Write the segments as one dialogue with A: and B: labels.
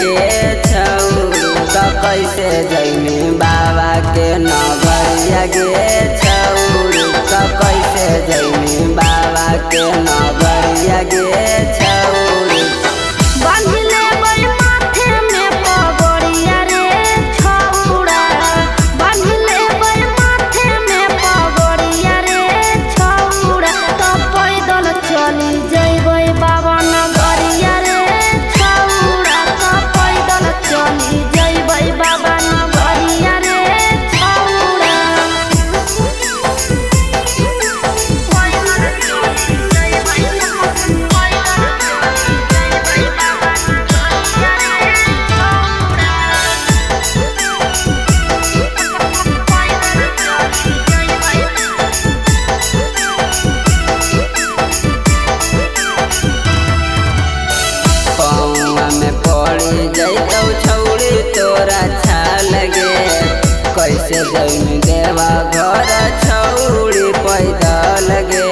A: के छौरी त कैसे जैनी बाबा के नगरिया गे छौरी त कैसे जैनी बाबा के नगरिया गे छौरी।
B: बांधले बई माथे में पगड़िया रे छौड़ा, बांधले बई माथे में पगड़िया रे छौड़ा त पैदल चली जइबै बाबा नगरिया रे छौड़ा त पैदल चली जइबै बाबा नगरिया रे छौड़ा।
A: पौआ में पड़ी जैतौ छौरी तोरा छाल गे कैसे जैनी देवा घर छौरी पैदल गे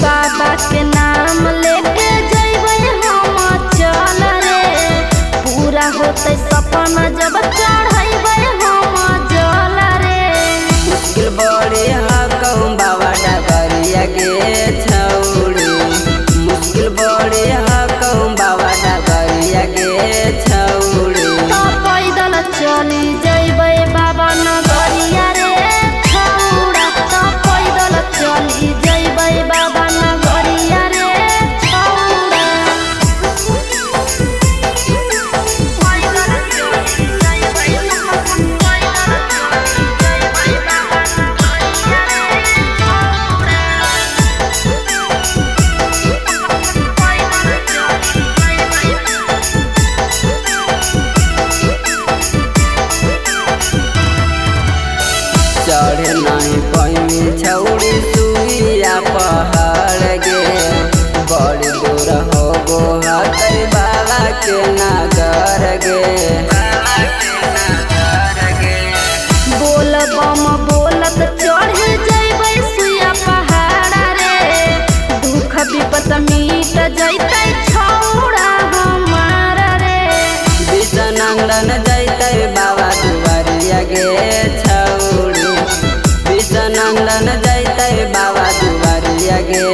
B: बाबा के नाम लेके जइबै हम चल रे, पूरा होतै सपना जब चढ़ैबै हम जल रे।
A: मुश्किल बड़ी कहूँ बाबा डगरिया गे छौरी, मुश्किल बड़ी कहूँ बाबा डगरिया गे छौरी।
B: त पैदल चली जइबै बाबा नगरिया रे छौड़ा त पैदल चली जइबै बाबा नगरिया रे छौड़ा।
A: चढ़े नहीं पैनी छौरी सुइया पहाड़ गे बड़ी दूर हो गो हतै बाबा के नगर गे।
B: बोल बम बोलत चढ़े जइबै सुइया पहाड़ रे, दुख विपत मिट जइतै छौड़ा हमार रे।
A: विषनंदन जैतै बाबा दुआरिया गे छौरी, विषनंदन जैतै बाबा दुआरिया गे।